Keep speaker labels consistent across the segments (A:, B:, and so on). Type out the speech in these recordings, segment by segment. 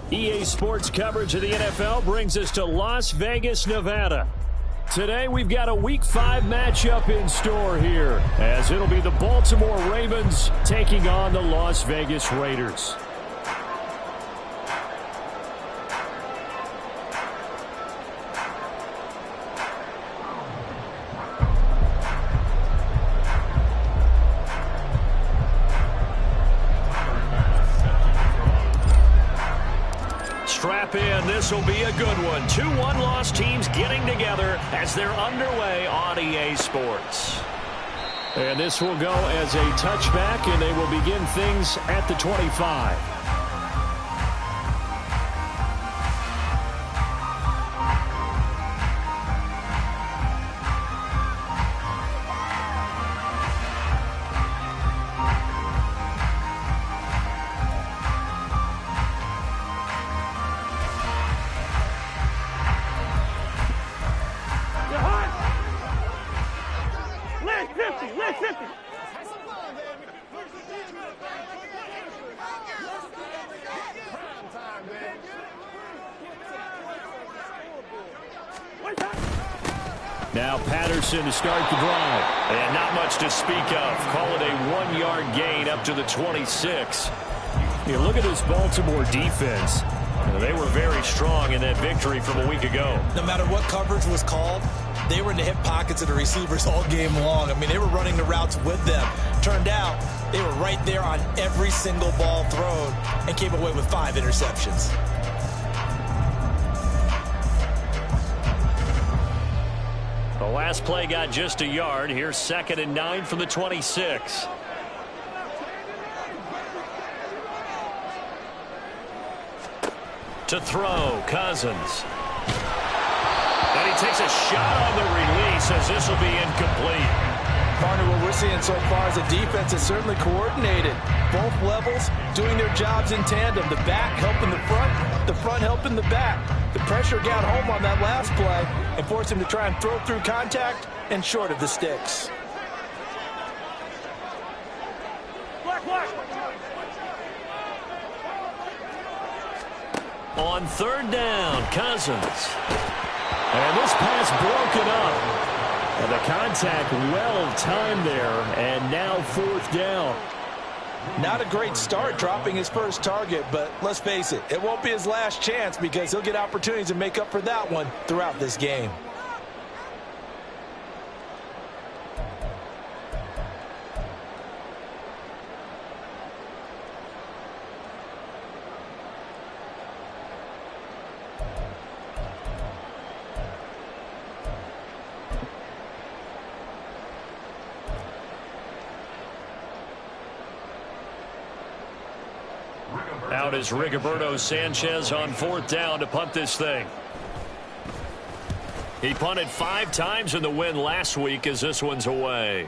A: EA Sports coverage of the NFL brings us to Las Vegas, Nevada. Today we've got a Week 5 matchup in store here, as it'll be the Baltimore Ravens taking on the Las Vegas Raiders. Strap in, this will be a good one. 2 one-loss teams getting together as they're underway on EA Sports. And this will go as a touchback, and they will begin things at the 25. Now Patterson to start the drive. And not much to speak of. Call it a 1-yard gain up to the 26. You look at this Baltimore defense. They were very strong in that victory from a week ago.
B: No matter what coverage was called, they were in the hip pockets of the receivers all game long. I mean, they were running the routes with them. Turned out they were right there on every single ball thrown and came away with 5 interceptions.
A: The last play got just a yard. Here's 2nd and 9 from the 26. To throw, Cousins. And he takes a shot on the release as this will be incomplete.
B: Partner, what we're seeing so far is a defense that's certainly coordinated. Both levels doing their jobs in tandem. The back helping the front helping the back. The pressure got home on that last play and forced him to try and throw through contact and short of the sticks.
A: On 3rd down, Cousins. And this pass broken up. And the contact well-timed there, and now 4th down.
B: Not a great start dropping his first target, but let's face it, it won't be his last chance because he'll get opportunities to make up for that one throughout this game.
A: Out is Rigoberto Sanchez on 4th down to punt this thing. He punted 5 times in the win last week as this one's away.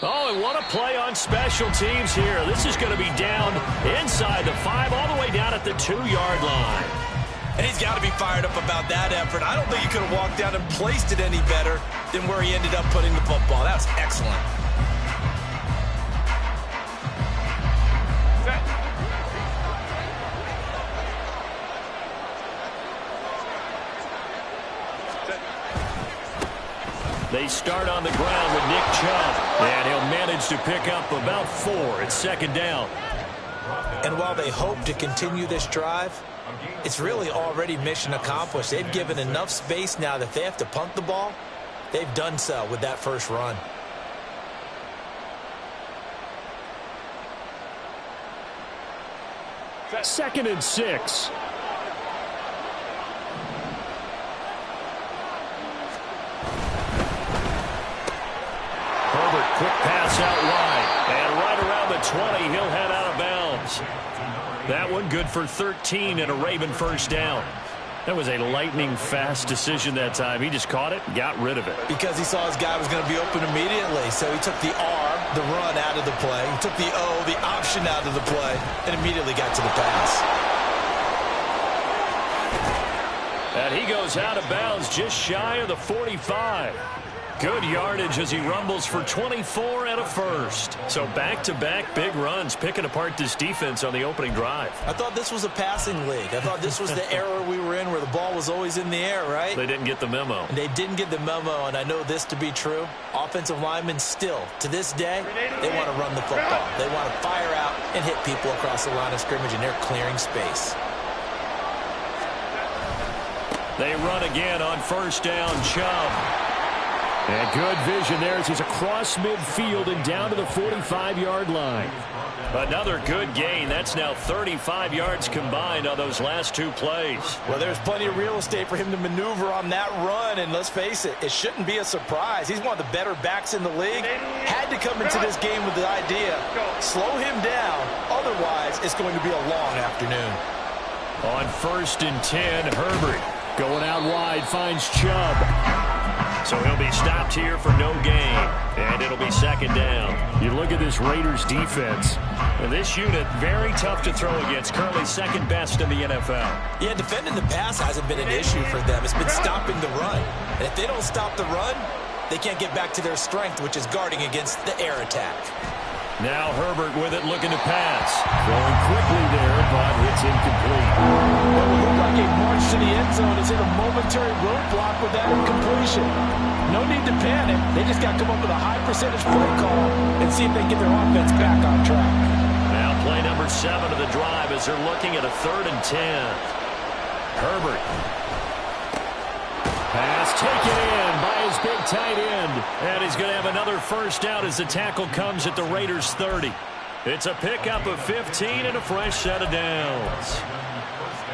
A: Oh, and what a play on special teams here. This is going to be down inside the 5, all the way down at the 2-yard line.
B: And he's got to be fired up about that effort. I don't think he could have walked down and placed it any better than where he ended up putting the football. That was excellent.
A: They start on the ground with Nick Chubb, and he'll manage to pick up about 4 at 2nd down.
B: And while they hope to continue this drive, it's really already mission accomplished. They've given enough space now that if they have to punt the ball, they've done so with that first run.
A: 2nd and 6. Herbert, quick pass out wide. And right around the 20, he'll head out of bounds. That one good for 13 and a Raven first down. That was a lightning-fast decision that time. He just caught it and got rid of it.
B: Because he saw his guy was going to be open immediately. So he took the R, the run, out of the play. He took the O, the option, out of the play, and immediately got to the pass.
A: And he goes out of bounds just shy of the 45. Good yardage as he rumbles for 24 and a first. So back-to-back big runs, picking apart this defense on the opening drive.
B: I thought this was a passing league. I thought this was the era we were in where the ball was always in the air, right?
A: They didn't get the memo.
B: And they didn't get the memo, and I know this to be true. Offensive linemen still, to this day, they want to run the football. They want to fire out and hit people across the line of scrimmage, and they're clearing space.
A: They run again on first down, Chubb. And good vision there as he's across midfield and down to the 45-yard line. Another good gain. That's now 35 yards combined on those last two plays.
B: Well, there's plenty of real estate for him to maneuver on that run, and let's face it, it shouldn't be a surprise. He's one of the better backs in the league. Had to come into this game with the idea, slow him down, otherwise it's going to be a long afternoon.
A: On 1st and 10, Herbert going out wide, finds Chubb. So he'll be stopped here for no gain, and it'll be 2nd down. You look at this Raiders defense, and this unit very tough to throw against, currently 2nd best in the NFL.
B: Yeah, defending the pass hasn't been an issue for them. It's been stopping the run. And if they don't stop the run, they can't get back to their strength, which is guarding against the air attack.
A: Now Herbert with it, looking to pass. Going quickly there, but it's incomplete.
B: Well, it looked like a march to the end zone has hit a momentary roadblock with that incompletion. No need to panic. They just got to come up with a high percentage play call and see if they can get their offense back on track.
A: Now play number 7 of the drive as they're looking at a 3rd and 10. Herbert. Pass taken in by his big tight end. And he's going to have another first down as the tackle comes at the Raiders' 30. It's a pickup of 15 and a fresh set of downs.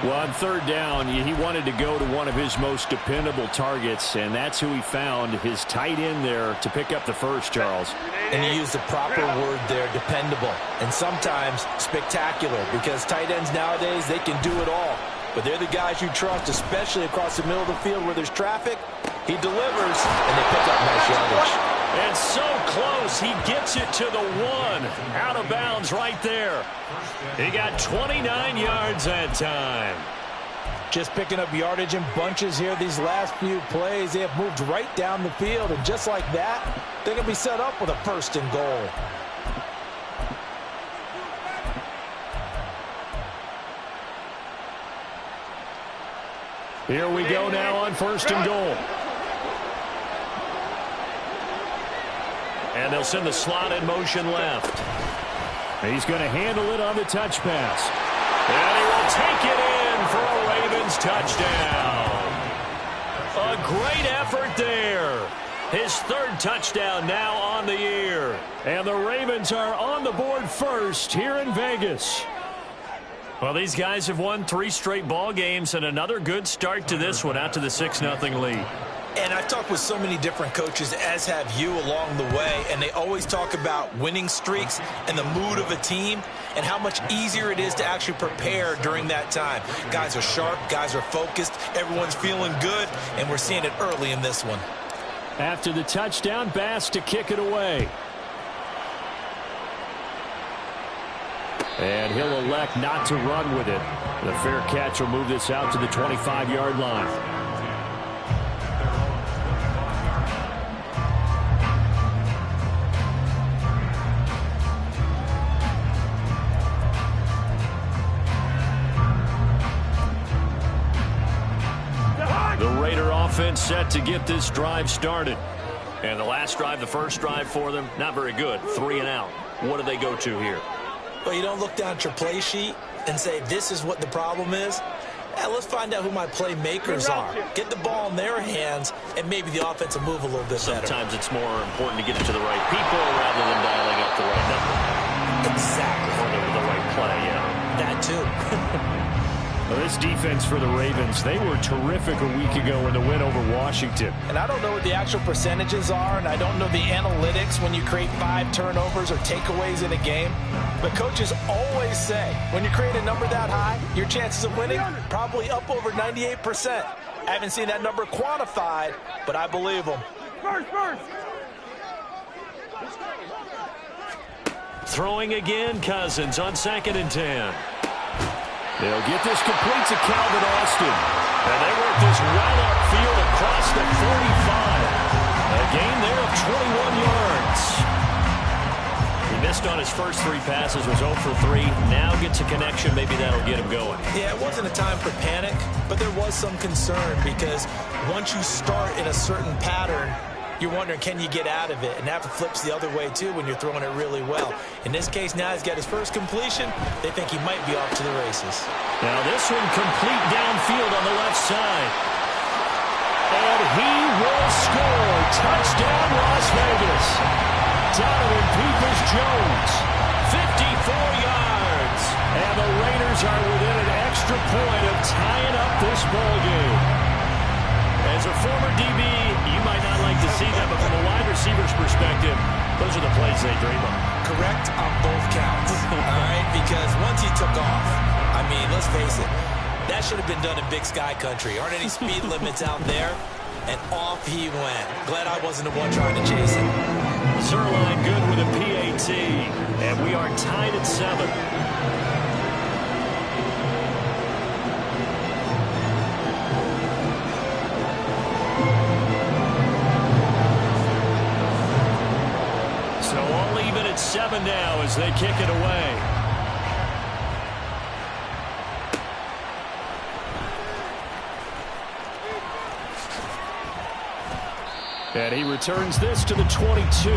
A: Well, on 3rd down, he wanted to go to one of his most dependable targets, and that's who he found, his tight end there, to pick up the first, Charles.
B: And he used the proper word there, dependable, and sometimes spectacular, because tight ends nowadays, they can do it all. But they're the guys you trust, especially across the middle of the field where there's traffic. He delivers, and they pick up nice yardage.
A: And so close, he gets it to the 1. Out of bounds right there. He got 29 yards that time.
B: Just picking up yardage in bunches here these last few plays. They have moved right down the field, and just like that, they're going to be set up with a 1st and goal.
A: Here we go now on 1st and goal. And they'll send the slot in motion left. He's going to handle it on the touch pass. And he will take it in for a Ravens touchdown. A great effort there. His 3rd touchdown now on the year. And the Ravens are on the board first here in Vegas. Well, these guys have won 3 straight ball games and another good start to this one out to the 6-0 lead.
B: And I've talked with so many different coaches, as have you, along the way, and they always talk about winning streaks and the mood of a team and how much easier it is to actually prepare during that time. Guys are sharp, guys are focused, everyone's feeling good, and we're seeing it early in this one.
A: After the touchdown, Bass to kick it away. And he'll elect not to run with it. The fair catch will move this out to the 25-yard line. The Raider offense set to get this drive started. And the last drive, the first drive for them, not very good. 3 and out. What do they go to here?
B: Well, you don't look down at your play sheet and say, this is what the problem is. Let's find out who my playmakers are. Get the ball in their hands, and maybe the offense will move a little bit better.
A: Sometimes it's more important to get it to the right people rather than dialing up the right number.
B: Exactly.
A: Or the right play, yeah.
B: That too.
A: Well, this defense for the Ravens, they were terrific a week ago in the win over Washington.
B: And I don't know what the actual percentages are, and I don't know the analytics when you create 5 turnovers or takeaways in a game. But coaches always say, when you create a number that high, your chances of winning probably up over 98%. I haven't seen that number quantified, but I believe them.
C: First.
A: Throwing again, Cousins on 2nd and 10. They'll get this complete to Calvin Austin. And they work this well upfield across the 45. A gain there of 21 yards. He missed on his first 3 passes, was 0 for 3. Now gets a connection. Maybe that'll get him going.
B: Yeah, it wasn't a time for panic, but there was some concern because once you start in a certain pattern, you're wondering, can you get out of it? And that flips the other way, too, when you're throwing it really well. In this case, now he's got his first completion. They think he might be off to the races.
A: Now this one complete downfield on the left side. And he will score. Touchdown, Las Vegas. Donovan Peoples-Jones, 54 yards. And the Raiders are within an extra point of tying up this ball game. As a former DB, you might not like to see that, but from a wide receiver's perspective, those are the plays they dream of.
B: Correct on both counts, all right? Because once he took off, I mean, let's face it, that should have been done in Big Sky Country. Aren't any speed limits out there? And off he went. Glad I wasn't the one trying to chase him.
A: Zerline good with a PAT, and we are tied at 7. So all even at 7 now as they kick it away. And he returns this to the 22.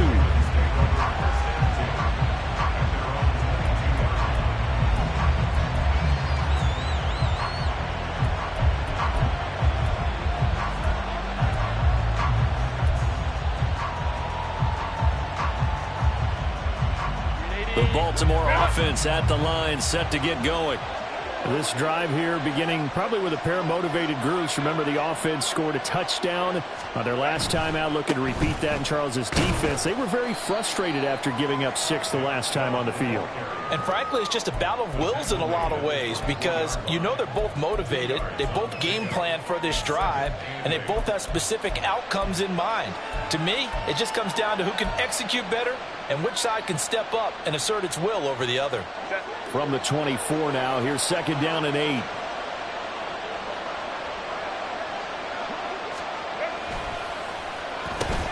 A: The Baltimore offense at the line, set to get going. This drive here beginning probably with a pair of motivated groups. Remember, the offense scored a touchdown on their last time out, looking to repeat that in Charles's defense. They were very frustrated after giving up 6 the last time on the field.
B: And frankly, it's just a battle of wills in a lot of ways because you know they're both motivated. They both game plan for this drive, and they both have specific outcomes in mind. To me, it just comes down to who can execute better and which side can step up and assert its will over the other.
A: From the 24 now, here's 2nd down and 8.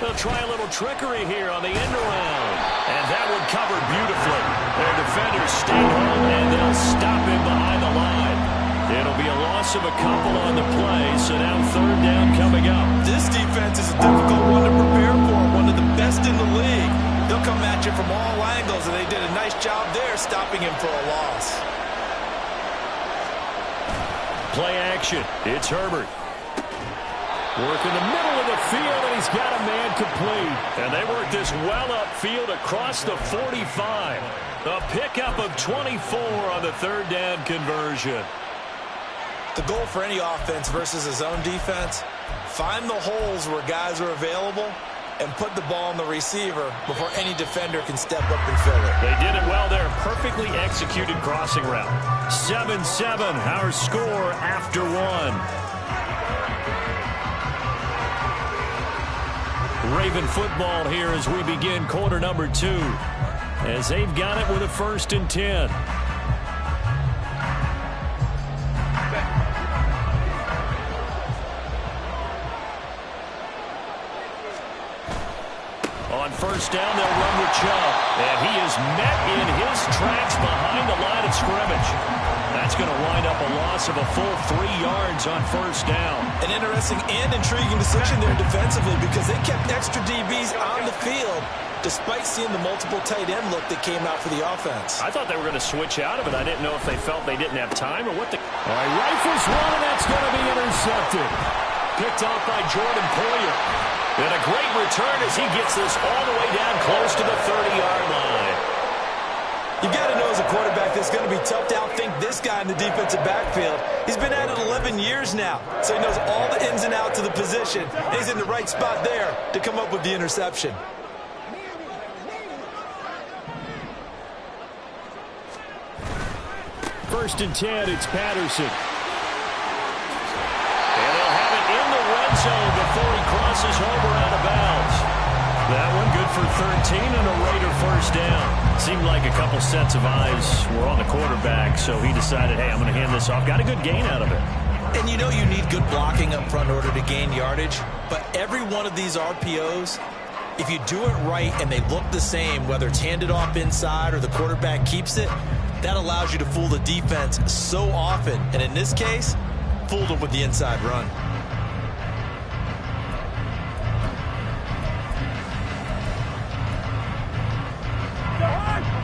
A: They'll try a little trickery here on the end around. And that one covered beautifully. Their defenders stay home, and they'll stop him behind the line. It'll be a loss of a couple on the play, so now 3rd down coming up.
B: This defense is a difficult one to prepare for, one of the best in the league. They'll come at you from all angles, and they did a nice job there stopping him for a loss.
A: Play action. It's Herbert. Work in the middle of the field, and he's got a man complete. And they work this well upfield across the 45. A pickup of 24 on the 3rd down conversion.
B: The goal for any offense versus a zone defense, find the holes where guys are available and put the ball on the receiver before any defender can step up and fill it.
A: They did it well there. Perfectly executed crossing route. 7-7, our score after 1. Raven football here as we begin quarter number 2. As they've got it with a 1st and 10. On 1st down, they'll run with Chubb. And he is met in his tracks behind the line of scrimmage. That's going to wind up a loss of a full 3 yards on 1st down. An interesting and intriguing decision there defensively because they kept extra DBs on the field despite seeing the multiple tight end look that came out for the offense. I thought they were going to switch out of it. I didn't know if they felt they didn't have time or what. All right, rifles one, and that's going to be intercepted. Picked off by Jordan Poyer. And a great return as he gets this all the way down close to the 30-yard line.
B: You got to know as a quarterback, this it's going to be tough to outthink this guy in the defensive backfield. He's been at it 11 years now, so he knows all the ins and outs of the position, and he's in the right spot there to come up with the interception.
A: First and 10, it's Patterson. And they'll have it in the red zone before he crosses over out of bounds. That one good for 13 and a Raider first down. Seemed like a couple sets of eyes were on the quarterback, so he decided, hey, I'm going to hand this off. Got a good gain out of it.
B: And you know you need good blocking up front in order to gain yardage, but every one of these RPOs, if you do it right and they look the same, whether it's handed off inside or the quarterback keeps it, that allows you to fool the defense so often. And in this case, fooled them with the inside run.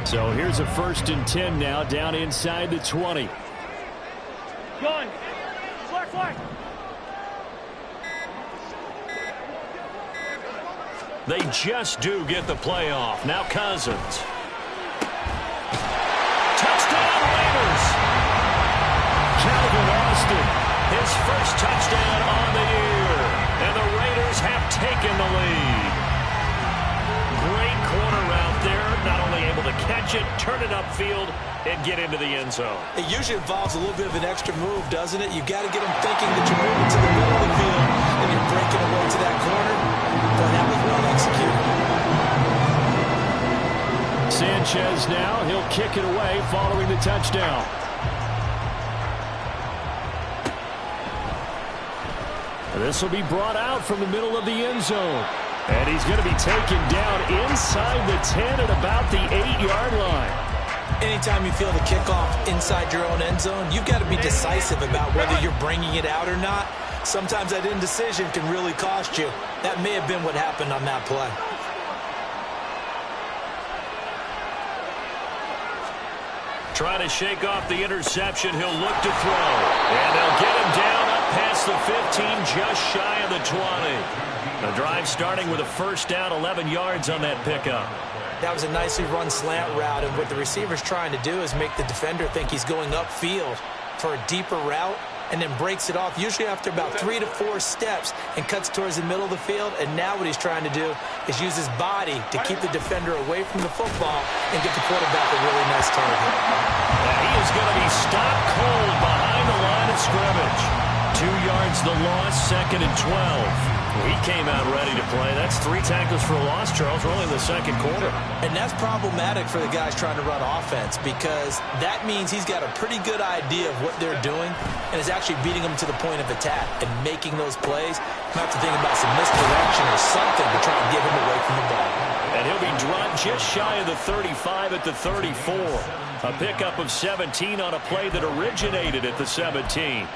A: So here's a first and 10 now, down inside the 20.
C: Going. Flag.
A: They just do get the playoff. Now Cousins. Touchdown Raiders. Calvin Austin, his first touchdown on the year. And the Raiders have taken the lead. Great corner out there. Not only able to catch it, turn it upfield, and get into the end zone.
B: It usually involves a little bit of an extra move, doesn't it? You've got to get them thinking that you're moving to the middle of the field and you're breaking away to that corner. But that was well executed.
A: Sanchez now, he'll kick it away following the touchdown. This will be brought out from the middle of the end zone. And he's going to be taken down inside the 10 at about the 8-yard line.
B: Anytime you feel the kickoff inside your own end zone, you've got to be decisive about whether you're bringing it out or not. Sometimes that indecision can really cost you. That may have been what happened on that play.
A: Trying to shake off the interception. He'll look to throw. And they'll get him down up past the 15, just shy of the 20. The drive starting with a first down, 11 yards on that pickup.
B: That was a nicely run slant route, and what the receiver's trying to do is make the defender think he's going upfield for a deeper route, and then breaks it off, usually after about 3 to 4 steps, and cuts towards the middle of the field. And now what he's trying to do is use his body to keep the defender away from the football and get the quarterback a really nice target.
A: Yeah, he is going to be stopped cold behind the line of scrimmage. 2 yards the loss, second and 12. He came out ready to play. That's 3 tackles for a loss, Charles. We're only in the second quarter.
B: And that's problematic for the guys trying to run offense, because that means he's got a pretty good idea of what they're doing and is actually beating them to the point of attack and making those plays. You have to think about some misdirection or something to try and get him away from the ball.
A: And he'll be dropped just shy of the 35 at the 34. A pickup of 17 on a play that originated at the 17.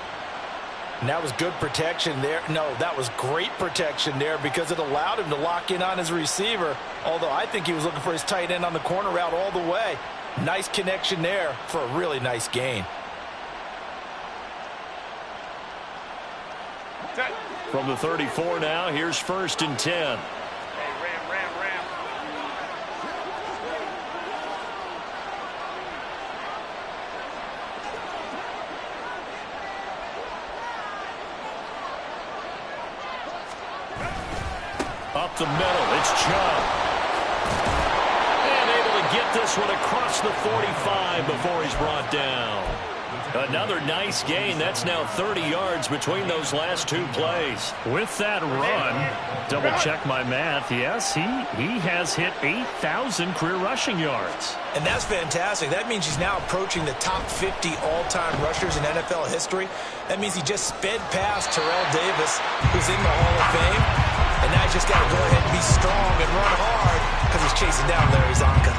D: And that was good protection there. No, that was great protection there because it allowed him to lock in on his receiver, although I think he was looking for his tight end on the corner route all the way. Nice connection there for a really nice gain.
A: From the 34 now, here's first and 10. Up the middle, it's Chubb. And able to get this one across the 45 before he's brought down. Another nice gain. That's now 30 yards between those last 2 plays. With that run, double check my math. Yes, he has hit 8,000 career rushing yards.
B: And that's fantastic. That means he's now approaching the top 50 all-time rushers in NFL history. That means he just sped past Terrell Davis, who's in the Hall of Fame. And now he's just got to go ahead and be strong and run hard because he's chasing down Larry Zonka.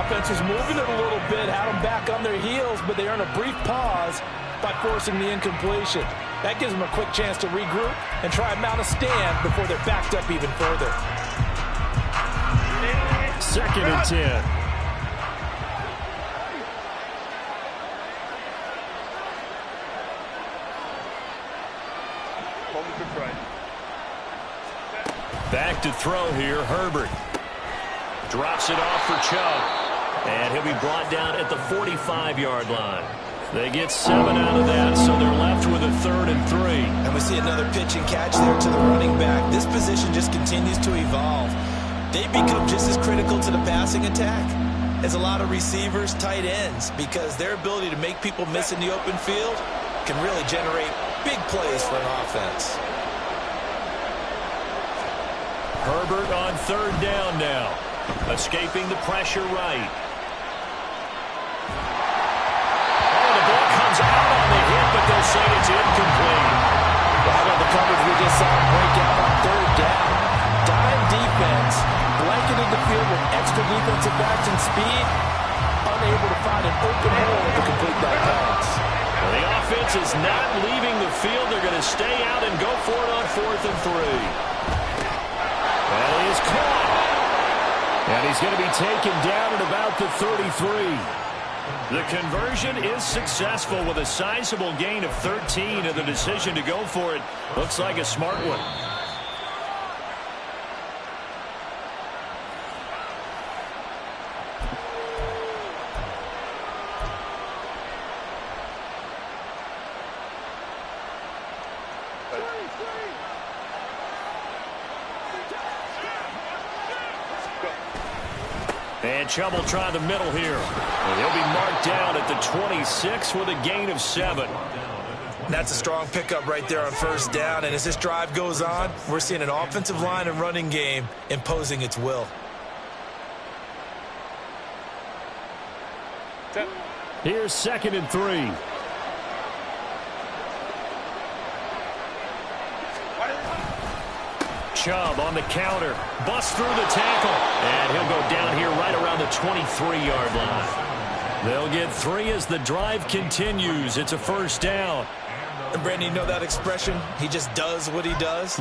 D: Offense was moving it a little bit, had them back on their heels, but they earn a brief pause by forcing the incompletion. That gives them a quick chance to regroup and try and mount a stand before they're backed up even further.
A: Second and 10. Back to throw here, Herbert. Drops it off for Chubb. And he'll be brought down at the 45-yard line. They get 7 out of that, so they're left with a 3rd and 3.
B: And we see another pitch and catch there to the running back. This position just continues to evolve. They become just as critical to the passing attack as a lot of receivers, tight ends, because their ability to make people miss in the open field can really generate big plays for an offense.
A: Herbert on 3rd down now. Escaping the pressure right. Oh, the ball comes out on the hit, but they'll say it's incomplete.
B: How about the coverage we just saw break out on 3rd down? Dime defense, blanketed the field with extra defensive backs and speed, unable to find an open hole to complete that pass.
A: Well, the offense is not leaving the field. They're going to stay out and go for it on 4th and 3. That is caught. And he's going to be taken down at about the 33. The conversion is successful with a sizable gain of 13, and the decision to go for it looks like a smart one. And Chubb try the middle here. And he'll be marked down at the 26 with a gain of 7.
B: That's a strong pickup right there on 1st down. And as this drive goes on, we're seeing an offensive line and running game imposing its will.
A: Here's 2nd and 3. Chubb on the counter. Busts through the tackle. And he'll go down here right around the 23-yard line. They'll get 3 as the drive continues. It's a 1st down.
B: And Brandon, you know that expression? He just does what he does?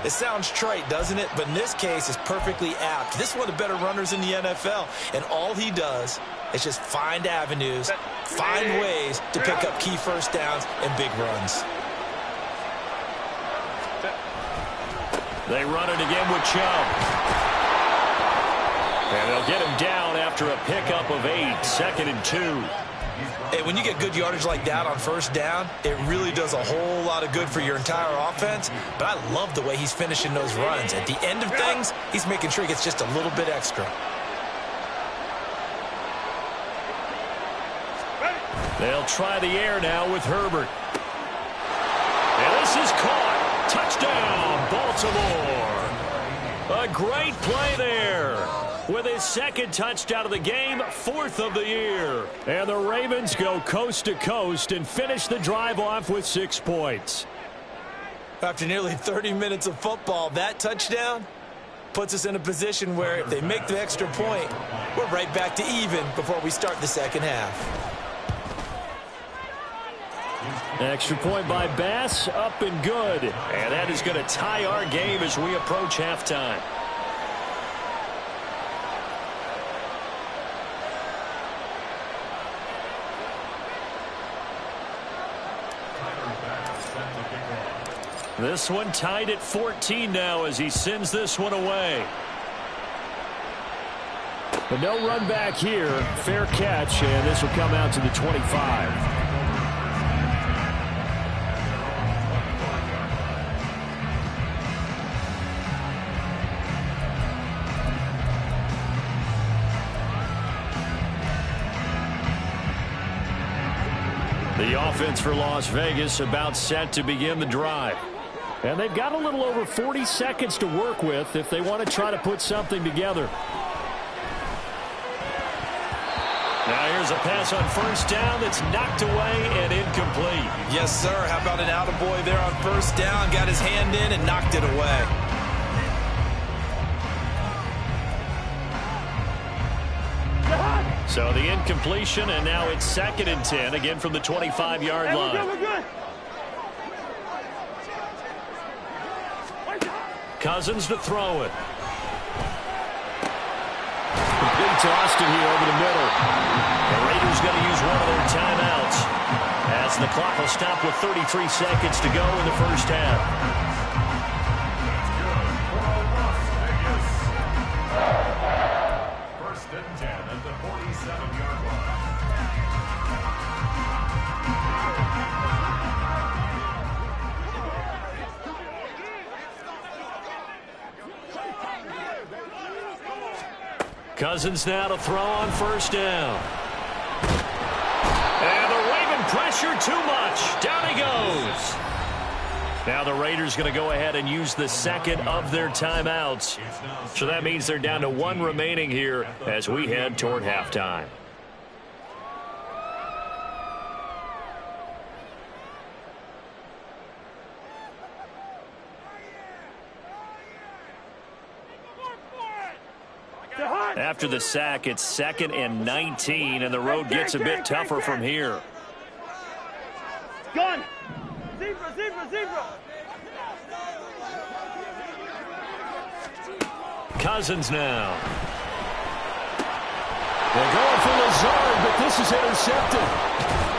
B: It sounds trite, doesn't it? But in this case, it's perfectly apt. This is one of the better runners in the NFL. And all he does is just find avenues, find ways to pick up key 1st downs and big runs.
A: They run it again with Chubb. And they'll get him down after a pickup of 8, 2nd and 2.
B: Hey, when you get good yardage like that on 1st down, it really does a whole lot of good for your entire offense. But I love the way he's finishing those runs. At the end of things, he's making sure he gets just a little bit extra.
A: They'll try the air now with Herbert. And this is caught. Touchdown, Baltimore. A great play there. With his 2nd touchdown of the game, 4th of the year. And the Ravens go coast to coast and finish the drive off with 6 points.
B: After nearly 30 minutes of football, that touchdown puts us in a position where if they make the extra point, we're right back to even before we start the 2nd half.
A: Extra point by Bass, up and good. And that is going to tie our game as we approach halftime. This one tied at 14 now as he sends this one away. But no run back here. Fair catch, and this will come out to the 25. The offense for Las Vegas about set to begin the drive. And they've got a little over 40 seconds to work with if they want to try to put something together. Now here's a pass on 1st down that's knocked away and incomplete.
B: Yes, sir. How about an attaboy there on 1st down? Got his hand in and knocked it away.
A: So the incompletion, and now it's 2nd and 10, again from the 25-yard line.
C: We're good.
A: Cousins to throw it. Big toss to here over the middle. The Raiders going to use one of their timeouts as the clock will stop with 33 seconds to go in the 1st half.
E: First and 10 at the 48.
A: Cousins now to throw on first down. And the Raven pressure too much. Down he goes. Now the Raiders going to go ahead and use the second of their timeouts. So that means they're down to one remaining here as we head toward halftime. After the sack, it's 2nd and 19, and the road gets a bit tougher from here.
C: Gun! Zebra, zebra, zebra!
A: Cousins now. They're going for Lazard, but this is intercepted.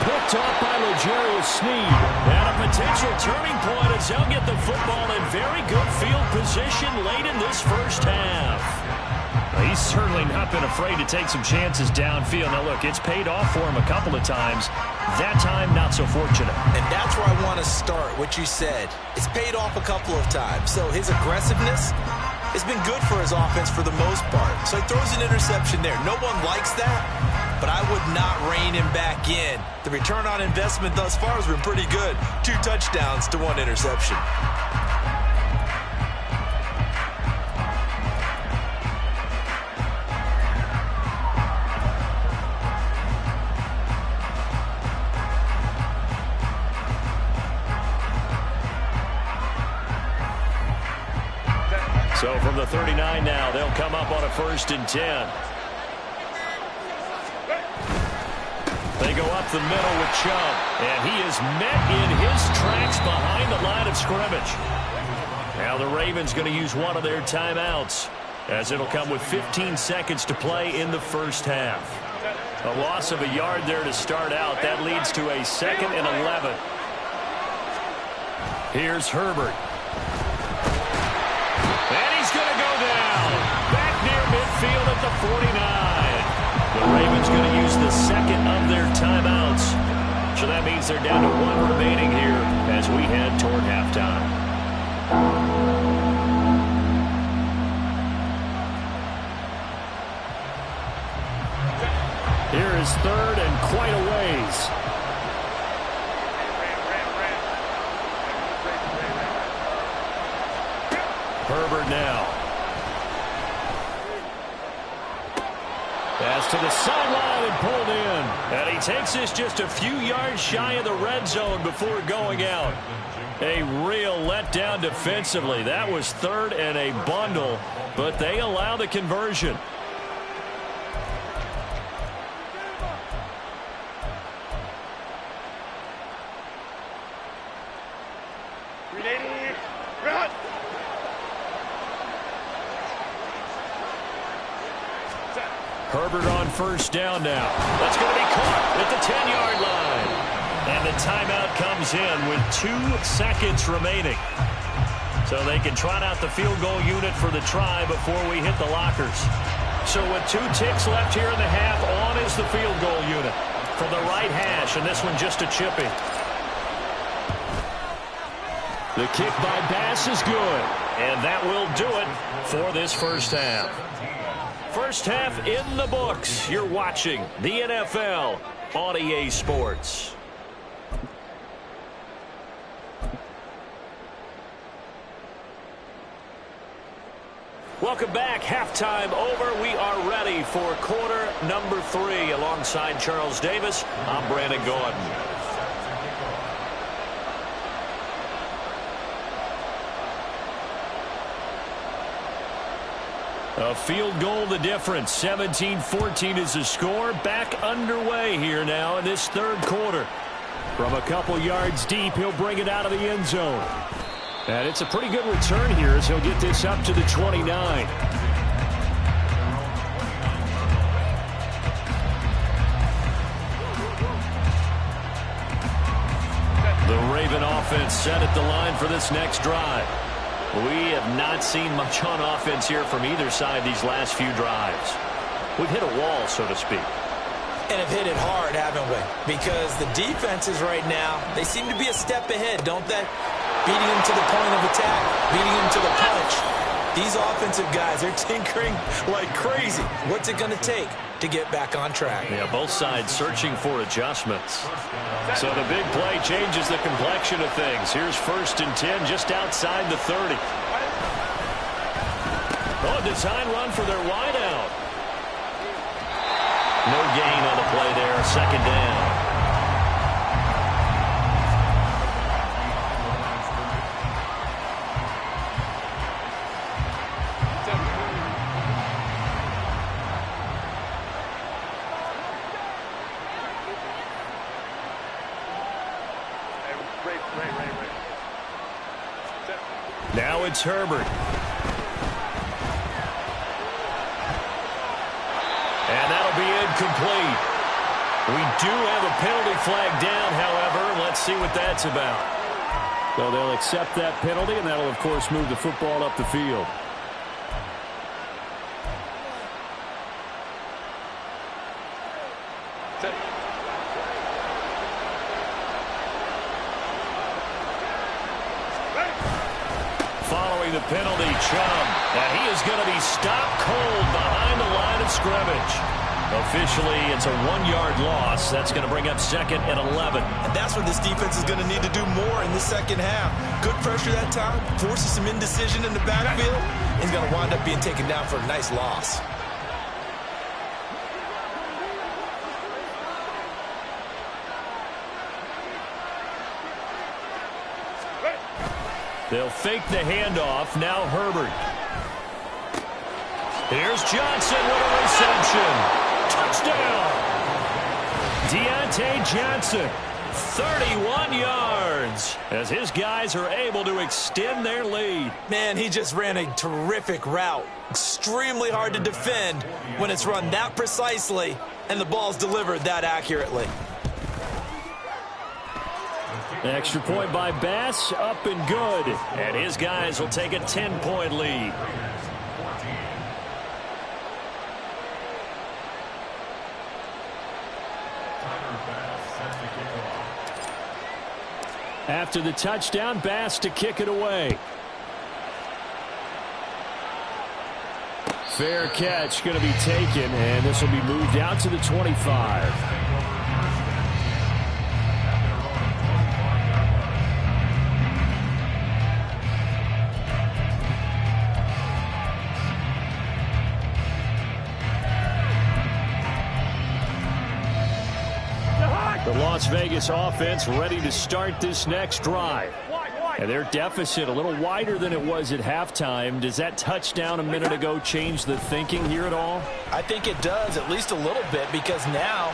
A: Picked off by L'Jarius Sneed. And a potential turning point as they'll get the football in very good field position late in this first half. He's certainly not been afraid to take some chances downfield. Now, look, it's paid off for him a couple of times. That time, not so fortunate.
D: And that's where I want to start, what you said. It's paid off a couple of times. So his aggressiveness has been good for his offense for the most part. So he throws an interception there. No one likes that, but I would not rein him back in. The return on investment thus far has been pretty good. 2 touchdowns to 1 interception.
A: So from the 39 now, they'll come up on a 1st and 10. They go up the middle with Chubb, and he is met in his tracks behind the line of scrimmage. Now the Ravens going to use one of their timeouts, as it'll come with 15 seconds to play in the first half. A loss of a yard there to start out. That leads to a 2nd and 11. Here's Herbert. And he's going to go down. Back near midfield at the 49. The Ravens going to use the second of their timeouts. So that means they're down to 1 remaining here as we head toward halftime. Here is 3rd and quite a ways. Herbert now. Pass to the sideline and pulled in. And he takes this just a few yards shy of the red zone before going out. A real letdown defensively. That was 3rd and a bundle, but they allow the conversion. Herbert on first down now. That's going to be caught at the 10-yard line. And the timeout comes in with 2 seconds remaining. So they can trot out the field goal unit for the try before we hit the lockers. So with 2 ticks left here in the half, on is the field goal unit from the right hash, and this one just a chippy. The kick by Bass is good, and that will do it for this first half. First half in the books. You're watching the NFL on EA Sports. Welcome back. Halftime over. We are ready for quarter number 3. Alongside Charles Davis, I'm Brandon Gordon. A field goal the difference. 17-14 is the score. Back underway here now in this 3rd quarter. From a couple yards deep, he'll bring it out of the end zone. And it's a pretty good return here as he'll get this up to the 29. The Raven offense set at the line for this next drive. We have not seen much on offense here from either side these last few drives. We've hit a wall, so to speak.
B: And have hit it hard, haven't we? Because the defenses right now, they seem to be a step ahead, don't they? Beating them to the point of attack, beating them to the punch. These offensive guys are tinkering like crazy. What's it going to take to get back on track?
A: Yeah, both sides searching for adjustments. So the big play changes the complexion of things. Here's 1st and 10 just outside the 30. Oh, design run for their wideout. No gain on the play there. 2nd down. Now it's Herbert. And that'll be incomplete. We do have a penalty flag down, however. Let's see what that's about. So they'll accept that penalty, and that'll, of course, move the football up the field. Following the penalty, Chubb. And he is going to be stopped cold behind the line of scrimmage. Officially, it's a 1-yard loss. That's going to bring up 2nd and 11.
B: And that's what this defense is going to need to do more in the second half. Good pressure that time, forces some indecision in the backfield. He's going to wind up being taken down for a nice loss.
A: They'll fake the handoff. Now Herbert. Here's Johnson with a reception. Touchdown. Deontay Johnson, 31 yards, as his guys are able to extend their lead.
B: Man, he just ran a terrific route. Extremely hard to defend when it's run that precisely and the ball's delivered that accurately.
A: Extra point by Bass, up and good. And his guys will take a 10-point lead. After the touchdown, Bass to kick it away. Fair catch going to be taken, and this will be moved out to the 25. The Las Vegas offense ready to start this next drive. And their deficit a little wider than it was at halftime. Does that touchdown a minute ago change the thinking here at all?
D: I think it does, at least a little bit, because now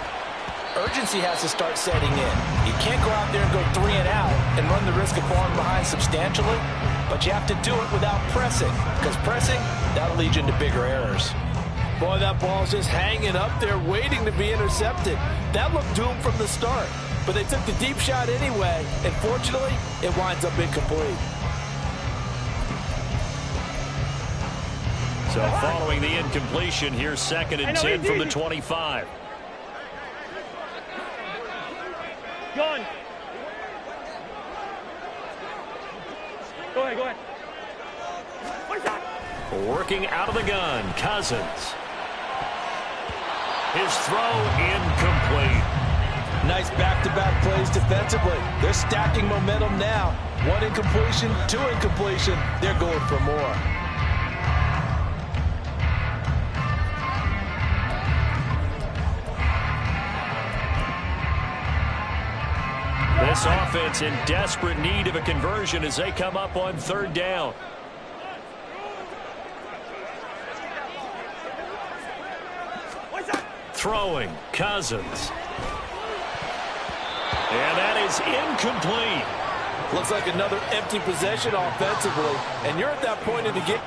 D: urgency has to start setting in. You can't go out there and go 3 and out and run the risk of falling behind substantially, but you have to do it without pressing, because pressing, that'll lead you into bigger errors.
B: Boy, that ball's just hanging up there waiting to be intercepted. That looked doomed from the start, but they took the deep shot anyway, and fortunately, it winds up incomplete.
A: So following the incompletion, here's 2nd and 10 from the 25.
C: Gone. Go ahead, go ahead. What is that?
A: Working out of the gun, Cousins. His throw incomplete.
B: Nice back-to-back plays defensively. They're stacking momentum now. 1 incompletion, 2 incompletion. They're going for more.
A: This offense in desperate need of a conversion as they come up on 3rd down. Throwing, Cousins. And that is incomplete.
B: Looks like another empty possession offensively, and you're at that point in the game.